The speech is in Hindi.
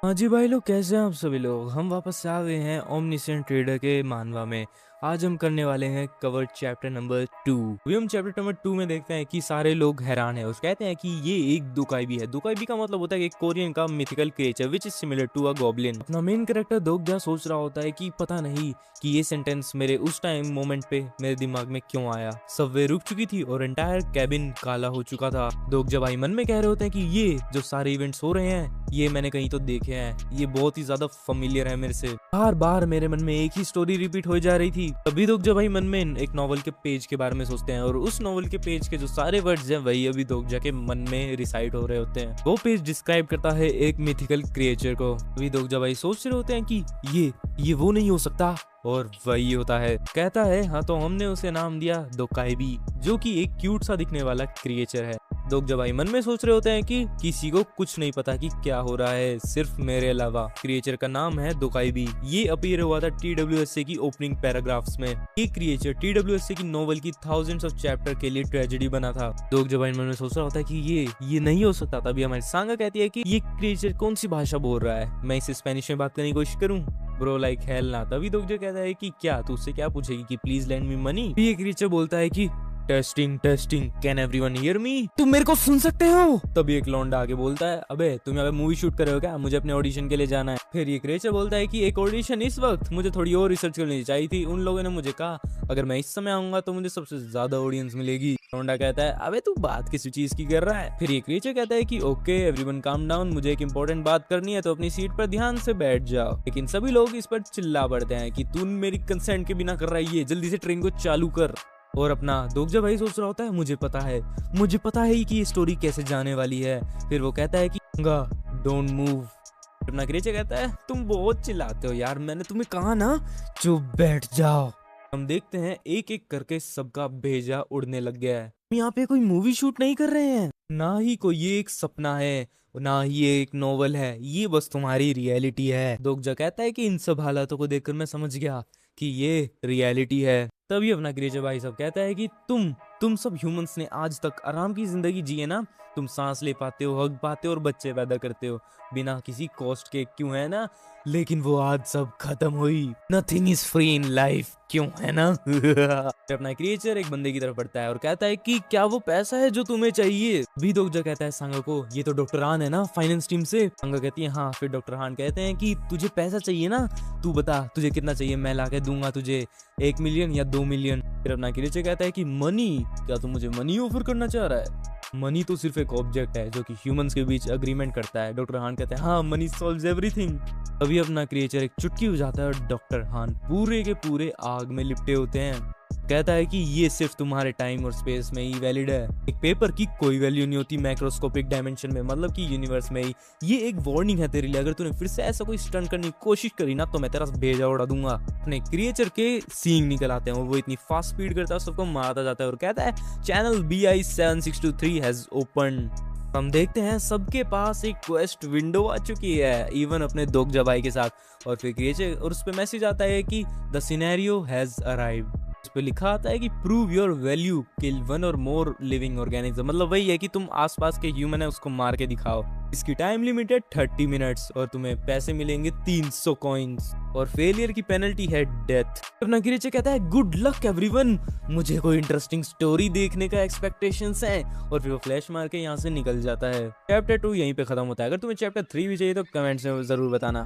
हाँ जी भाई लोग, कैसे हैं आप सभी लोग। हम वापस से आ गए हैं ओमनिसेंट ट्रेडर के मानवा में। आज हम करने वाले हैं कवर चैप्टर नंबर 2। अभी हम चैप्टर नंबर 2 में देखते हैं कि सारे लोग हैरान हैं। उस कहते हैं कि ये एक दुकाइबी है। दुकाइबी का मतलब होता है कि एक कोरियन का mythical creature which is similar to a goblin. अपना मेन कैरेक्टर दोगजा सोच रहा होता है कि पता नहीं कि ये सेंटेंस मेरे उस टाइम मोमेंट पे मेरे दिमाग में क्यों आया। सबवे रुक चुकी थी और एंटायर कैबिन काला हो चुका था। दोगजा भाई मन में कह रहे होते हैं कि ये जो सारे इवेंट्स हो रहे हैं ये मैंने कहीं तो देखे हैं, ये बहुत ही ज्यादा फेमिलियर है मेरे से। बार बार मेरे मन में एक ही स्टोरी रिपीट हो जा रही थी। तभी दोगजा भाई मन में एक नॉवल के पेज के बारे में सोचते हैं और उस नॉवल के पेज के जो सारे वर्ड्स हैं वही अभी दोगजा के मन में रिसाइड हो रहे होते हैं। वो पेज डिस्क्राइब करता है एक मिथिकल क्रिएचर को। अभी दोगजा भाई सोच रहे होते हैं कि ये वो नहीं हो सकता, और वही होता है। कहता है हाँ तो हमने उसे नाम दिया दोकाइबी, जो कि एक क्यूट सा दिखने वाला क्रिएचर है। दोगजा भाई मन में सोच रहे होते हैं कि किसी को कुछ नहीं पता कि क्या हो रहा है सिर्फ मेरे अलावा। क्रिएचर का नाम है दोकाइबी। ये अपीयर हुआ था TWSA की ओपनिंग पैराग्राफ्स में। ये क्रिएचर TWSA की नोवेल की थाउजेंड्स ऑफ चैप्टर के लिए ट्रेजेडी बना था। दोगजा भाई मन में सोच रहा होता है कि ये नहीं हो सकता। तभी हमारी सांगा कहती है कि ये क्रिएचर कौन सी भाषा बोल रहा है, मैं इसे स्पेनिश में बात करने की कोशिश करूं। ब्रो लाइक हेल ना। तभी दोगजा कहता है कि क्या तू उससे क्या पूछेगी कि प्लीज लैंड मी मनी। ये क्रिएचर बोलता है कि testing testing can everyone hear me, तुम मेरे को सुन सकते हो। तभी एक लौंडा आगे बोलता है अबे तुम यहाँ पे मूवी शूट कर रहे हो क्या, मुझे अपने ऑडिशन के लिए जाना है। फिर ये क्रिएचर बोलता है कि एक ऑडिशन इस वक्त, मुझे थोड़ी और रिसर्च करनी चाहिए थी। उन लोगों ने मुझे कहा अगर मैं इस समय आऊंगा तो मुझे सबसे ज्यादा ऑडियंस मिलेगी। लौंडा कहता है अबे तू बात किसी चीज की कर रहा है। फिर ये क्रिएचर कहता है कि ओके एवरीवन काम डाउन, मुझे एक इंपॉर्टेंट बात करनी है तो अपनी सीट पर ध्यान से बैठ जाओ। लेकिन सभी लोग इस पर चिल्ला पड़ते हैं कि तू मेरी कंसेंट के बिना कर रहा है, ये जल्दी से ट्रेन को चालू कर। और अपना दोगजा भाई सोच रहा होता है मुझे पता है कि ये स्टोरी कैसे जाने वाली है। फिर वो कहता है कि डोंट मूव। अपना क्रिएचर कहता है तुम बहुत चिल्लाते हो यार, मैंने तुम्हें कहा ना चुप बैठ जाओ। हम देखते हैं एक एक करके सबका भेजा उड़ने लग गया है। यहाँ पे कोई मूवी शूट नहीं कर रहे हैं, ना ही कोई ये एक सपना है, ना ही ये एक नोवेल है, ये बस तुम्हारी रियलिटी है। दोगजा कहता है कि इन सब हालातों को देखकर मैं समझ गया कि ये रियलिटी है। तभी अपना क्रिएचर भाई सब कहता है कि तुम सब ह्यूमंस ने आज तक आराम की जिंदगी जी है ना, तुम सांस ले पाते हो, हग पाते हो और बच्चे पैदा करते हो बिना किसी कॉस्ट के, क्यों है ना। लेकिन वो आज सब खत्म हुई। Nothing is free in life, क्यों है ना। अपना क्रिएचर एक बंदे की तरफ बढ़ता है और कहता है कि क्या वो पैसा है जो तुम्हें चाहिए। भी दोगजा कहता है सांगा को ये तो डॉक्टर हान है ना फाइनेंस टीम से। सांगा कहती है हाँ। फिर डॉक्टर हान कहते हैं कि तुझे पैसा चाहिए ना, तू बता तुझे कितना चाहिए, मैं लाके दूंगा तुझे 1 मिलियन या 2 मिलियन। फिर अपना क्रिएचर कहता है कि मनी, क्या तू मुझे मनी ऑफर करना चाह रहा है। मनी तो सिर्फ एक ऑब्जेक्ट है जो कि ह्यूमंस के बीच अग्रीमेंट करता है। डॉक्टर हान कहते हैं हाँ मनी सॉल्व्स एवरीथिंग। अभी अपना क्रिएचर एक चुटकी बजाता है और डॉक्टर हान पूरे के पूरे आग में लिपटे होते हैं। कहता है कि ये सिर्फ तुम्हारे टाइम और स्पेस में ही वैलिड है, एक पेपर की कोई वैल्यू नहीं होती मैक्रोस्कोपिक डायमेंशन में, मतलब कि यूनिवर्स में ही। ये एक वार्निंग है तेरे लिए, अगर तूने फिर से ऐसा कोई स्टंट करने की कोशिश करी ना तो मैं तेरा भेजा उड़ा दूंगा। अपने क्रिएचर के सींग निकल आते हैं और वो इतनी फास्ट स्पीड करता है सबको मारता जाता है और कहता है चैनल BI7623 हैज ओपन। हम देखते हैं सबके पास एक क्वेस्ट विंडो आ चुकी है, इवन अपने दोगजा भाई के साथ। और फिर क्रिएचर और उस पर मैसेज आता है कि द सिनेरियो हैज अराइव्ड। इस पे लिखा आता है कि प्रूव योर वैल्यू, किल 1 और मोर लिविंग ऑर्गेनिज्म। मतलब वही है कि तुम आसपास के ह्यूमन है उसको मार के दिखाओ। इसकी टाइम लिमिट है 30 मिनट्स और तुम्हें पैसे मिलेंगे 300 कॉइन्स और फेलियर की पेनल्टी है डेथ। अपना क्रिएचर कहता है गुड लक एवरीवन, मुझे कोई इंटरेस्टिंग स्टोरी देखने का एक्सपेक्टेशंस है। और फिर वो फ्लैश मार के यहाँ से निकल जाता है। चैप्टर 2 यहीं पे खत्म होता है। अगर तुम्हें चैप्टर 3 भी चाहिए तो कमेंट्स में जरूर बताना।